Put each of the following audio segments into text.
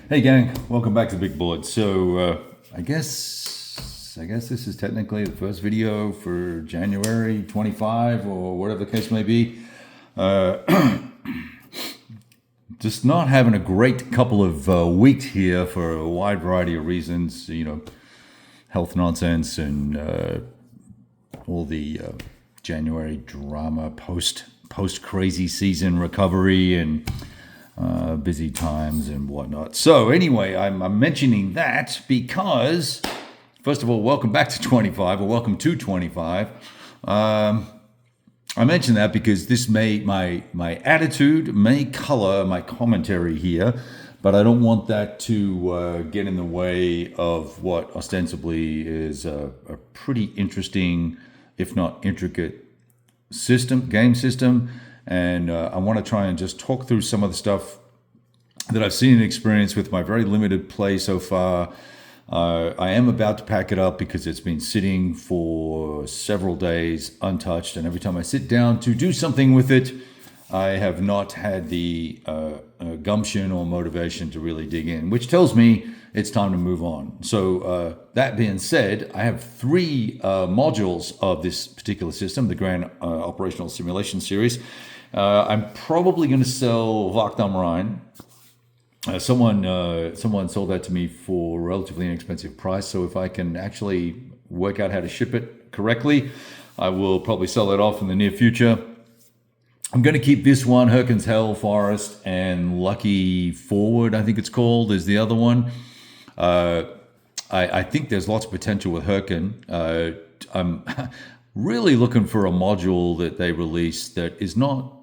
Hey gang, welcome back to the big board. So I guess this is technically the first video for January 25 or whatever the case may be. Just not having a great couple of weeks here for a wide variety of reasons. Health nonsense and all the January drama, post crazy season recovery and busy times and whatnot. So anyway, I'm mentioning that because, first of all, welcome back to 25, or welcome to 25. I mention that because this my attitude may color my commentary here, but I don't want that to get in the way of what ostensibly is a pretty interesting, if not intricate, game system. And I want to try and just talk through some of the stuff that I've seen and experienced with my very limited play so far. I am about to pack it up because it's been sitting for several days untouched. And every time I sit down to do something with it, I have not had the gumption or motivation to really dig in, which tells me it's time to move on. So that being said, I have three modules of this particular system, the Grand Operational Simulation Series. I'm probably going to sell Wacht am Rhein. Someone sold that to me for a relatively inexpensive price. So if I can actually work out how to ship it correctly, I will probably sell that off in the near future. I'm going to keep this one, Hurtgen's Hell Forest, and Lucky Forward, I think it's called, is the other one. I think there's lots of potential with Hurtgen. I'm really looking for a module that they release that is not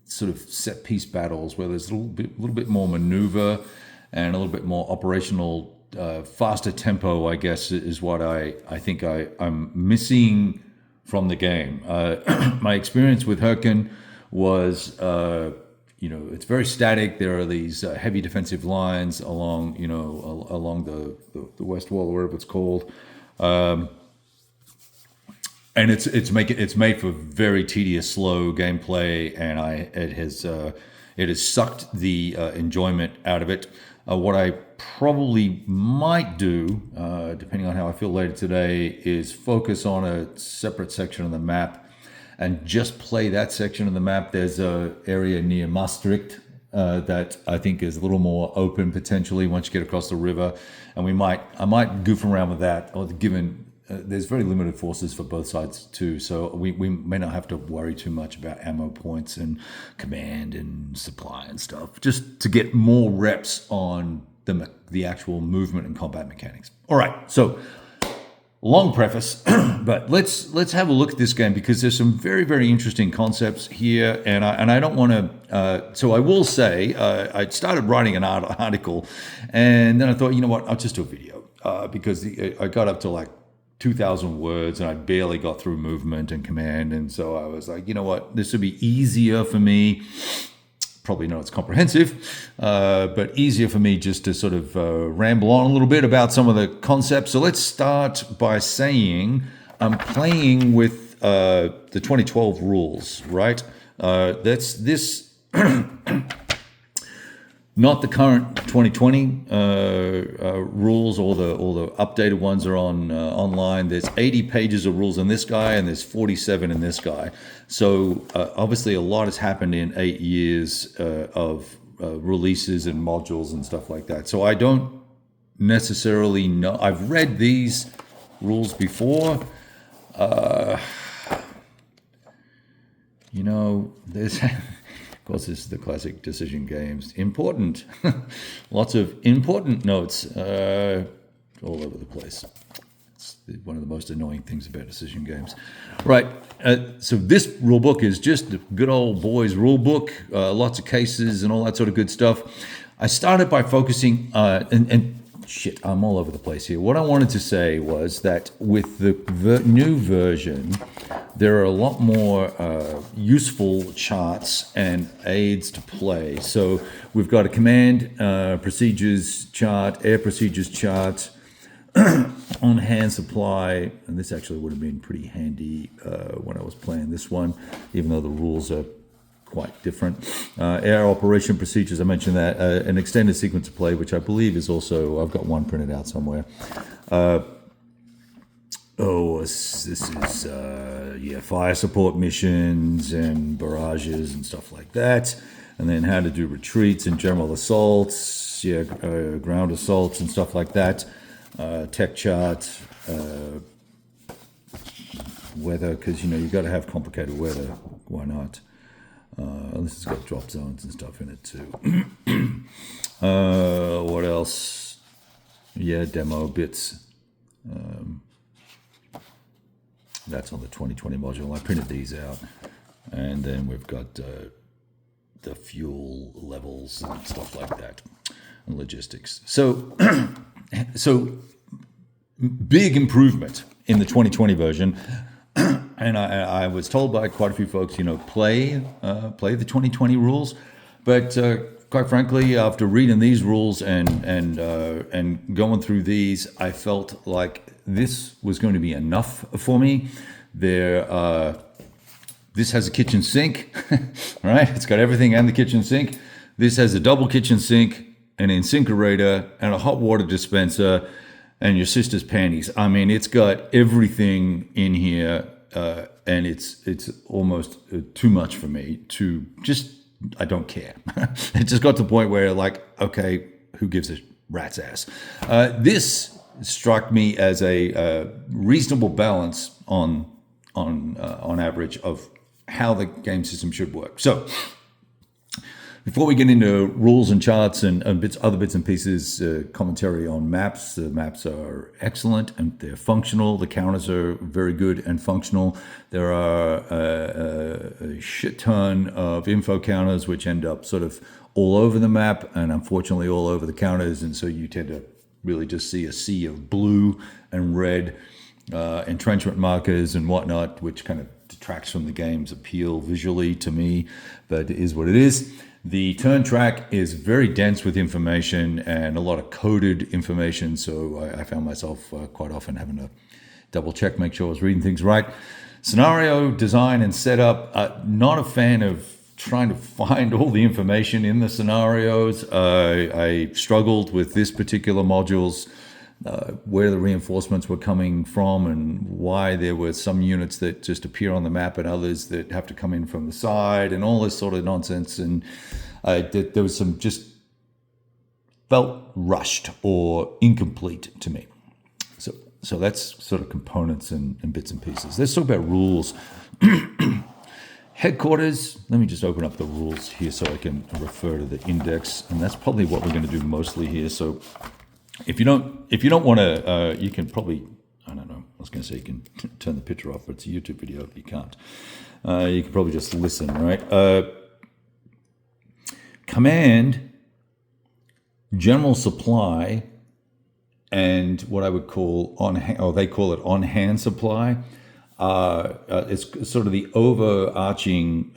sort of set piece battles, where there's a little bit more maneuver and a little bit more operational, faster tempo, I guess, is what I think I'm missing from the game. My experience with Hurtgen was, it's very static. There are these heavy defensive lines along the west wall, or whatever it's called. And it's made for very tedious, slow gameplay, and it has sucked the enjoyment out of it. What I probably might do, depending on how I feel later today, is focus on a separate section of the map and just play that section of the map. There's an area near Maastricht that I think is a little more open potentially once you get across the river, and I might goof around with that, or given. There's very limited forces for both sides too, so we may not have to worry too much about ammo points and command and supply and stuff, just to get more reps on the actual movement and combat mechanics. All right, so long preface, but let's have a look at this game because there's some very, very interesting concepts here, and I don't want to. So I will say I started writing an article, and then I thought, you know what, I'll just do a video because I got up to like 2,000 words and I barely got through movement and command, and so I was like, you know what, this would be easier for me, probably not as comprehensive, but easier for me just to sort of ramble on a little bit about some of the concepts. So let's start by saying I'm playing with the 2012 rules, right? That's this not the current 2020 rules. All the updated ones are on online. There's 80 pages of rules in this guy, and there's 47 in this guy. So obviously a lot has happened in 8 years of releases and modules and stuff like that. So I don't necessarily know. I've read these rules before. There's... Of course, this is the classic decision games. Important. Lots of important notes all over the place. It's one of the most annoying things about decision games. Right. So this rule book is just the good old boys rule book. Lots of cases and all that sort of good stuff. I started by focusing, shit, I'm all over the place here. What I wanted to say was that with the new version, there are a lot more useful charts and aids to play. So we've got a command procedures chart, air procedures chart, on-hand supply, and this actually would have been pretty handy when I was playing this one, even though the rules are quite different. Air operation procedures, I mentioned that. An extended sequence of play, which I believe is also, I've got one printed out somewhere. This is fire support missions and barrages and stuff like that. And then how to do retreats and general assaults, ground assaults and stuff like that. Tech chart, weather, because you've got to have complicated weather. Why not? This has got drop zones and stuff in it too. What else? Demo bits. That's on the 2020 module. I printed these out, and then we've got the fuel levels and stuff like that, and logistics. So, big improvement in the 2020 version. And I was told by quite a few folks, play the 2020 rules. But quite frankly, after reading these rules and going through these, I felt like this was going to be enough for me. This has a kitchen sink, right? It's got everything and the kitchen sink. This has a double kitchen sink, an incinerator, and a hot water dispenser, and your sister's panties. I mean, it's got everything in here, and it's almost too much for me to just, I don't care. It just got to the point where okay, who gives a rat's ass? This struck me as a reasonable balance on average of how the game system should work. So before we get into rules and charts and other bits and pieces, commentary on maps. The maps are excellent and they're functional. The counters are very good and functional. There are a shit ton of info counters which end up sort of all over the map and unfortunately all over the counters. And so you tend to really just see a sea of blue and red entrenchment markers and whatnot, which kind of detracts from the game's appeal visually to me, but it is what it is. The turn track is very dense with information and a lot of coded information, so I found myself quite often having to double check, make sure I was reading things right. Scenario design and setup, not a fan of trying to find all the information in the scenarios. I struggled with this particular module's where the reinforcements were coming from and why there were some units that just appear on the map and others that have to come in from the side and all this sort of nonsense. And there was some just felt rushed or incomplete to me. So that's sort of components and bits and pieces. Let's talk about rules. Headquarters, let me just open up the rules here so I can refer to the index. And that's probably what we're going to do mostly here. So if you don't want to, you can probably, I don't know, I was going to say you can turn the picture off, but it's a YouTube video if you can't. You can probably just listen, right? Command, general supply, and what I would call they call it on-hand supply. It's sort of the overarching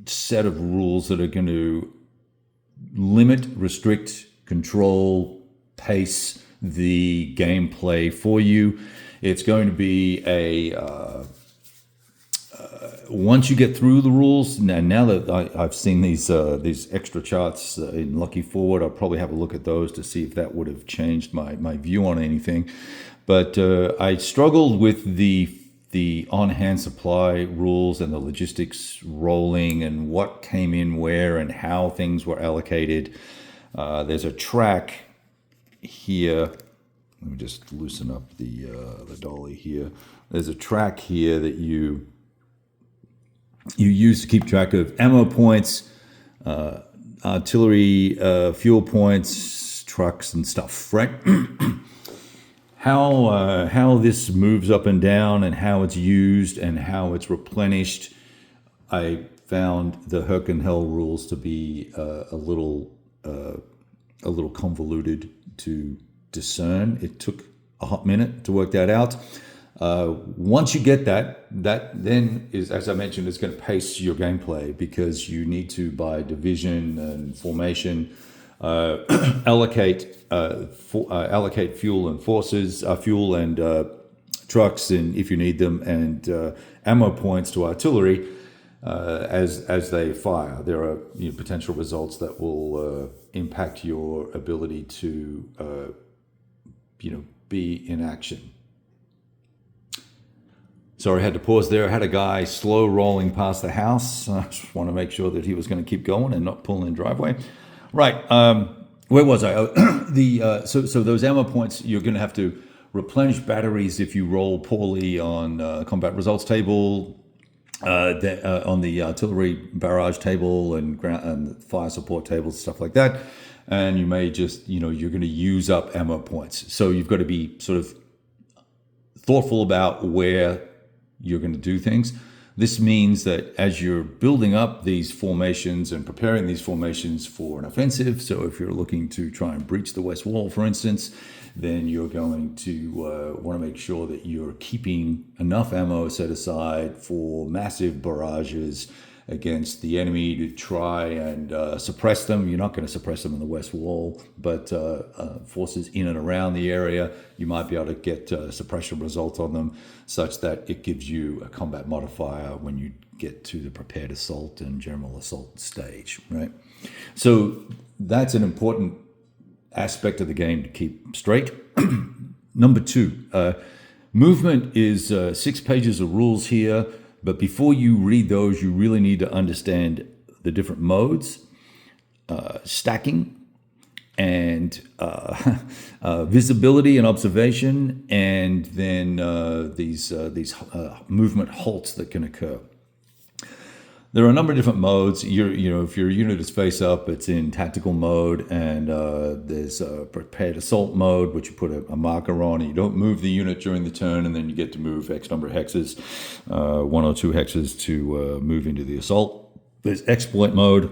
set of rules that are going to limit, restrict, control, pace the gameplay for you. It's going to be once you get through the rules. Now that I've seen these extra charts in Lucky Forward, I'll probably have a look at those to see if that would have changed my view on anything. But I struggled with the on-hand supply rules and the logistics rolling and what came in where and how things were allocated. There's a track here. Let me just loosen up the dolly here. There's a track here that you use to keep track of ammo points, artillery, fuel points, trucks and stuff, right? How this moves up and down and how it's used and how it's replenished, I found the Hurtgen rules to be a little convoluted to discern. It took a hot minute to work that out. Once you get that then is, as I mentioned, is going to pace your gameplay because you need to, by division and formation, allocate fuel and forces, fuel and trucks, and if you need them, and ammo points to artillery. as they fire. There are potential results that will impact your ability to be in action. Sorry, I had to pause there. I had a guy slow rolling past the house. I just want to make sure that he was going to keep going and not pull in the driveway. Right. Where was I? So those ammo points, you're going to have to replenish batteries if you roll poorly on combat results table, on the artillery barrage table and fire support tables, stuff like that. And you may just, you're going to use up ammo points. So you've got to be sort of thoughtful about where you're going to do things. This means that as you're building up these formations and preparing these formations for an offensive, so if you're looking to try and breach the West Wall, for instance, then you're going to want to make sure that you're keeping enough ammo set aside for massive barrages against the enemy to try and suppress them. You're not going to suppress them in the West Wall, but forces in and around the area, you might be able to get suppression results on them such that it gives you a combat modifier when you get to the prepared assault and general assault stage, right? So that's an important aspect of the game to keep straight. Number 2, movement is 6 pages of rules here. But before you read those, you really need to understand the different modes, stacking, and visibility and observation, and then these movement halts that can occur. There are a number of different modes. If your unit is face up, it's in tactical mode, and there's a prepared assault mode, which you put a marker on, and you don't move the unit during the turn, and then you get to move X number of hexes, 1 or 2 hexes to move into the assault. There's exploit mode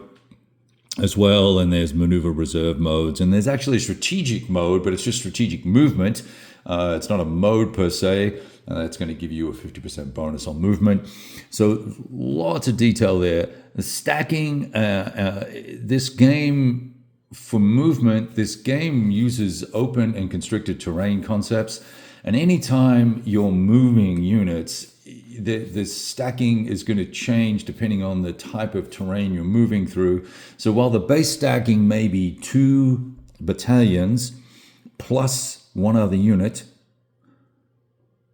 as well, and there's maneuver reserve modes, and there's actually a strategic mode, but it's just strategic movement. It's not a mode per se. That's going to give you a 50% bonus on movement. So lots of detail there. The stacking, this game, for movement, this game uses open and constricted terrain concepts. And anytime you're moving units, the stacking is going to change depending on the type of terrain you're moving through. So while the base stacking may be 2 battalions plus 1 other unit,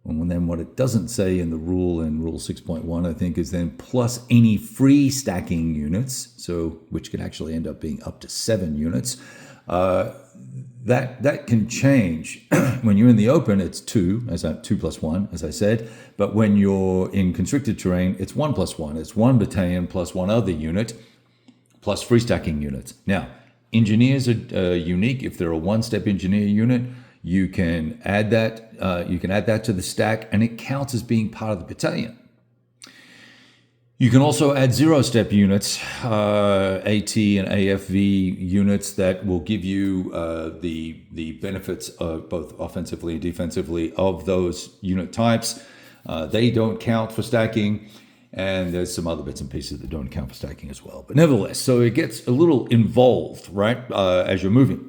and then what it doesn't say in the rule, in Rule 6.1, I think, is then plus any free stacking units, so which can actually end up being up to 7 units. That can change. When you're in the open, it's 2 plus 1, as I said. But when you're in constricted terrain, it's 1 plus 1. It's 1 battalion plus 1 other unit plus free stacking units. Now, engineers are unique. If they're a 1-step engineer unit, you can add that. You can add that to the stack, and it counts as being part of the battalion. You can also add 0-step units, AT and AFV units that will give you the benefits of both offensively and defensively of those unit types. They don't count for stacking, and there's some other bits and pieces that don't count for stacking as well. But nevertheless, so it gets a little involved, right, as you're moving.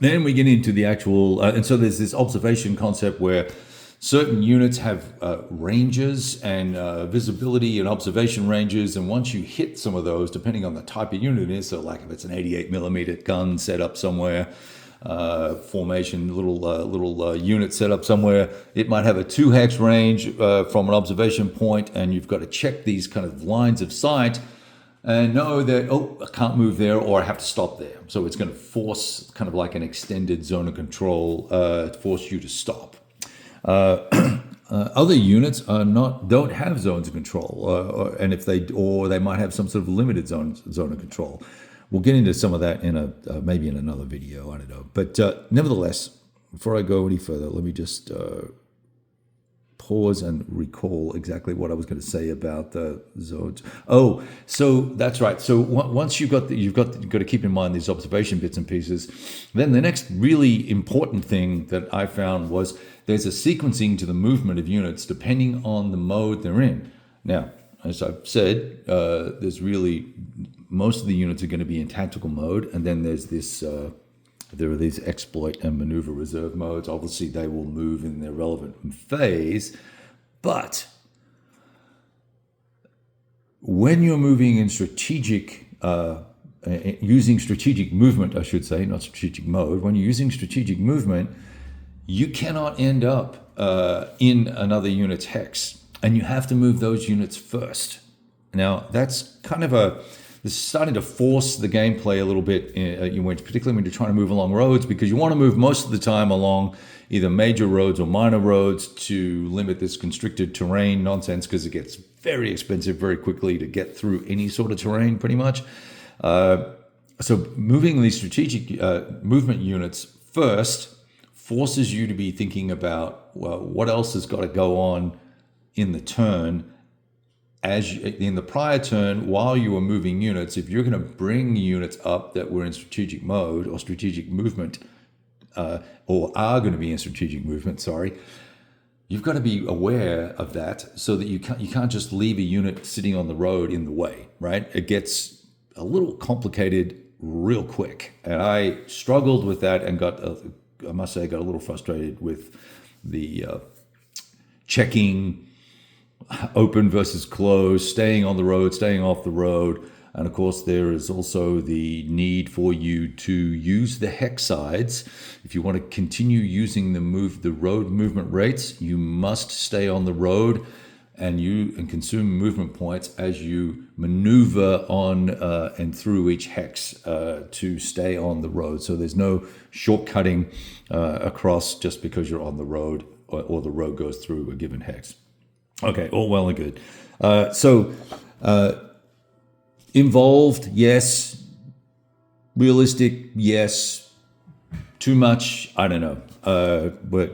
Then we get into the actual, and so there's this observation concept where certain units have ranges and visibility and observation ranges, and once you hit some of those, depending on the type of unit it is, so like if it's an 88 millimeter gun set up somewhere, formation, little unit set up somewhere, it might have a 2 hex range from an observation point, and you've got to check these kind of lines of sight and know that, I can't move there, or I have to stop there. So it's going to force, kind of like an extended zone of control, force you to stop. Other units don't have zones of control, and if they might have some sort of limited zone of control. We'll get into some of that in maybe in another video. I don't know, but nevertheless, before I go any further, let me just pause and recall exactly what I was going to say about the zones. Oh, so that's right. So once you've got to keep in mind these observation bits and pieces. Then the next really important thing that I found was there's a sequencing to the movement of units depending on the mode they're in. Now, as I've said, there's really most of the units are going to be in tactical mode, and then there's this. There are these exploit and maneuver reserve modes. Obviously, they will move in their relevant phase, but when you're moving in strategic, using strategic movement, I should say, not strategic mode, when you're using strategic movement, you cannot end up in another unit's hex, and you have to move those units first. Now, that's kind of this is starting to force the gameplay a little bit, particularly when you're trying to move along roads, because you want to move most of the time along either major roads or minor roads to limit this constricted terrain nonsense, because it gets very expensive very quickly to get through any sort of terrain, pretty much. So moving these strategic movement units first forces you to be thinking about, well, what else has got to go on in the turn. In the prior turn, while you were moving units, if you're going to bring units up that were in strategic mode or strategic movement, or are going to be in strategic movement, you've got to be aware of that, so that you can't just leave a unit sitting on the road in the way, right? It gets a little complicated real quick, and I struggled with that and I must say, got a little frustrated with the checking open versus closed, staying on the road, staying off the road. And of course, there is also the need for you to use the hex sides. If you want to continue using the road movement rates, you must stay on the road and consume movement points as you maneuver on and through each hex to stay on the road. So there's no shortcutting across just because you're on the road or the road goes through a given hex. Okay, all well and good. Involved, yes. Realistic, yes. Too much, I don't know. But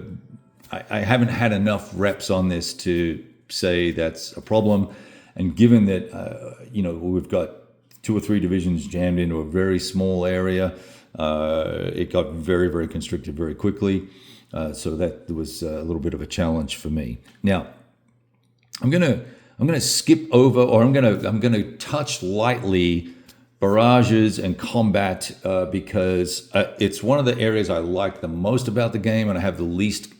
I haven't had enough reps on this to say that's a problem. And given that, we've got 2 or 3 divisions jammed into a very small area, it got very, very constricted very quickly. So that was a little bit of a challenge for me. Now, I'm gonna skip over, or I'm gonna touch lightly barrages and combat because it's one of the areas I like the most about the game, and I have the least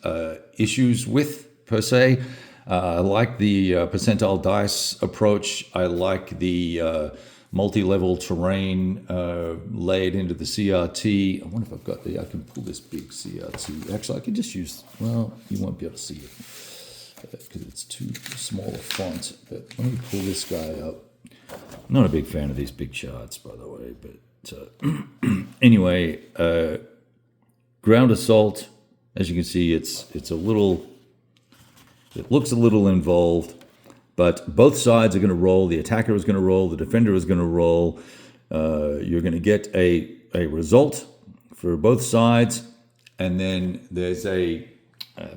issues with per se. I like the percentile dice approach. I like the multi-level terrain laid into the CRT. I wonder if I've got I can pull this big CRT. Actually, I can just use. Well, you won't be able to see it because it's too small a font, but let me pull this guy up. I'm not a big fan of these big charts, by the way, but anyway, ground assault, as you can see, it looks a little involved, but both sides are going to roll. The attacker is going to roll, the defender is going to roll. You're going to get a result for both sides, and then there's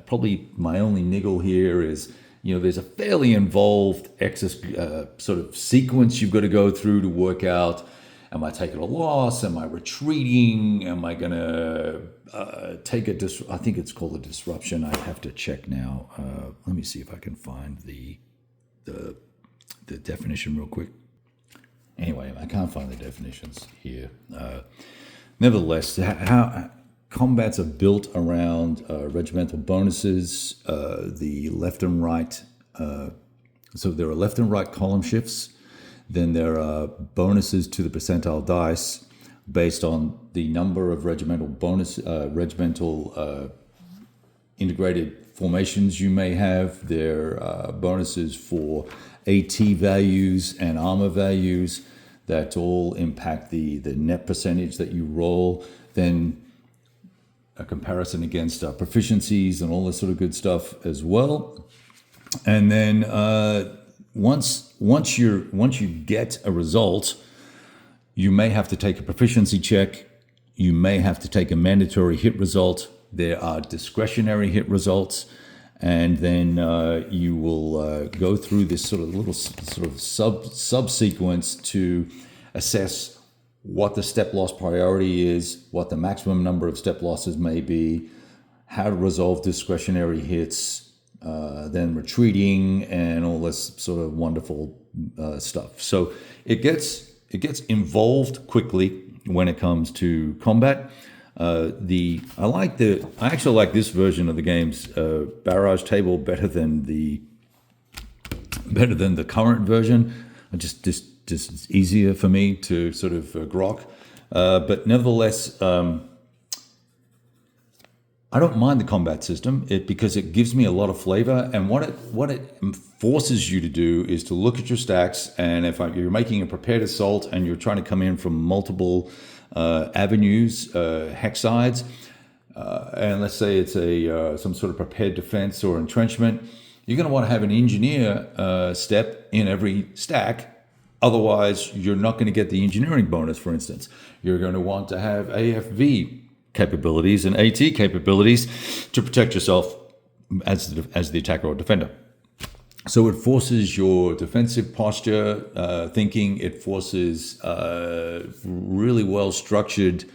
probably my only niggle here is, there's a fairly involved sort of sequence you've got to go through to work out, am I taking a loss? Am I retreating? Am I going to take I think it's called a disruption. I have to check now. Let me see if I can find the definition real quick. Anyway, I can't find the definitions here. Nevertheless, how combats are built around regimental bonuses, the left and right. So there are left and right column shifts. Then there are bonuses to the percentile dice based on the number of regimental integrated formations you may have. There are bonuses for AT values and armor values that all impact the net percentage that you roll. Then a comparison against proficiencies and all this sort of good stuff as well. And then once you get a result, you may have to take a proficiency check. You may have to take a mandatory hit result. There are discretionary hit results, and then you will go through this sort of subsequence to assess what the step loss priority is, what the maximum number of step losses may be, how to resolve discretionary hits, then retreating, and all this sort of wonderful stuff. So it gets involved quickly when it comes to combat. I actually like this version of the game's barrage table better than the current version. Just it's easier for me to sort of grok. But nevertheless, I don't mind the combat system because it gives me a lot of flavor. And what it forces you to do is to look at your stacks. And if you're making a prepared assault and you're trying to come in from multiple avenues, hex sides, and let's say it's some sort of prepared defense or entrenchment, you're going to want to have an engineer step in every stack. Otherwise, you're not going to get the engineering bonus, for instance. You're going to want to have AFV capabilities and AT capabilities to protect yourself as the attacker or defender. So it forces your defensive posture thinking. It forces really well-structured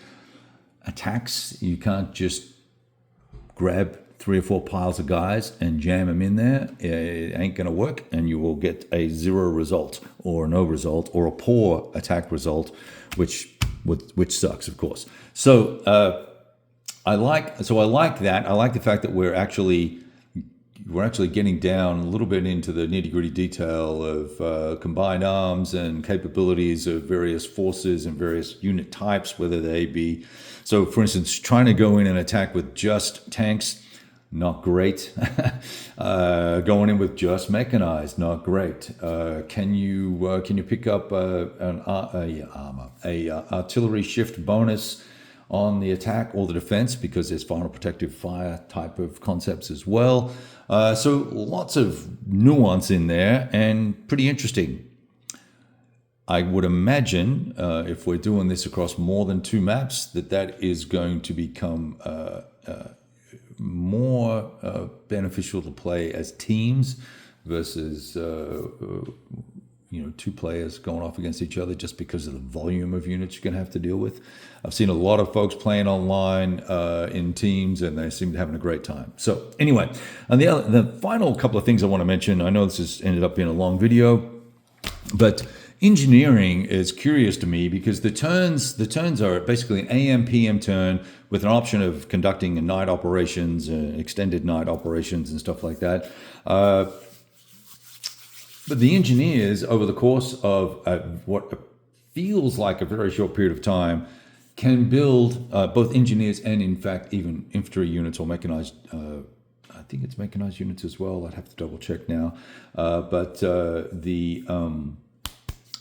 attacks. You can't just grab 3 or 4 piles of guys and jam them in there. It ain't going to work, and you will get a 0 result or no result or a poor attack result, which sucks, of course. So I like that. I like the fact that we're actually getting down a little bit into the nitty-gritty detail of combined arms and capabilities of various forces and various unit types, whether they be. So, for instance, trying to go in and attack with just tanks, not great. Going in with just mechanized, not great. Can you pick up an artillery shift bonus on the attack or the defense, because there's final protective fire type of concepts as well. So lots of nuance in there and pretty interesting. I would imagine if we're doing this across more than 2 maps, that is going to become more beneficial to play as teams versus 2 players going off against each other, just because of the volume of units you're going to have to deal with. I've seen a lot of folks playing online in teams, and they seem to be having a great time. So anyway, and the final couple of things I want to mention, I know this has ended up being a long video, but engineering is curious to me because the turns are basically an AM PM turn with an option of conducting night operations, extended night operations and stuff like that. But the engineers, over the course of what feels like a very short period of time, can build both engineers and, in fact, even infantry units or mechanized. I think it's mechanized units as well. I'd have to double check now. But the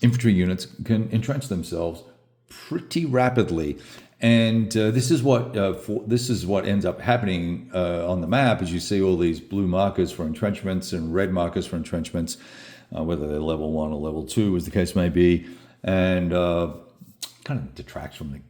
infantry units can entrench themselves pretty rapidly. And this is what ends up happening on the map, as you see all these blue markers for entrenchments and red markers for entrenchments, whether they're level 1 or level 2, as the case may be, and kind of detracts from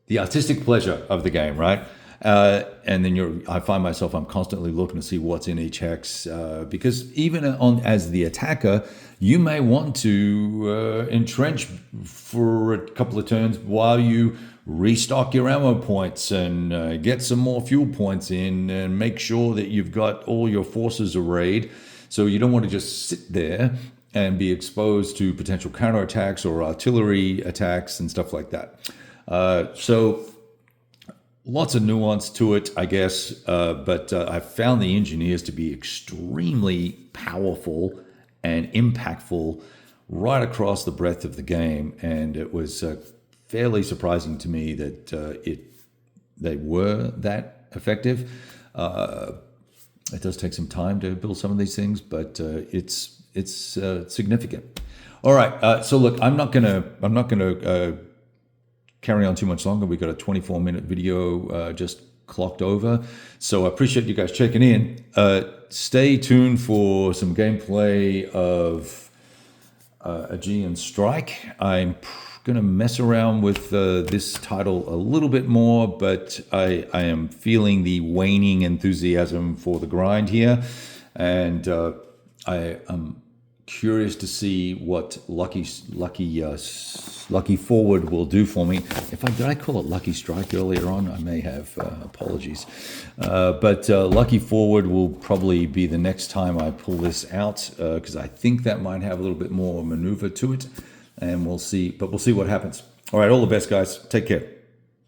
the artistic pleasure of the game, right? And then I find myself, I'm constantly looking to see what's in each hex, because even as the attacker, you may want to entrench for a couple of turns while you restock your ammo points and get some more fuel points in and make sure that you've got all your forces arrayed. So you don't want to just sit there and be exposed to potential counterattacks or artillery attacks and stuff like that. So lots of nuance to it, I guess, but I've found the engineers to be extremely powerful and impactful right across the breadth of the game, and it was fairly surprising to me that they were that effective. It does take some time to build some of these things, but it's significant. All right, so look, I'm not gonna carry on too much longer. We got a 24-minute video just clocked over, so I appreciate you guys checking in. Stay tuned for some gameplay of Aegean Strike. I'm going to mess around with this title a little bit more, but I am feeling the waning enthusiasm for the grind here, and I am curious to see what Lucky Forward will do for me. Did I call it Lucky Strike earlier on? I may have. Apologies. But Lucky Forward will probably be the next time I pull this out, because I think that might have a little bit more maneuver to it, and we'll see. But we'll see what happens. All right, all the best, guys. Take care.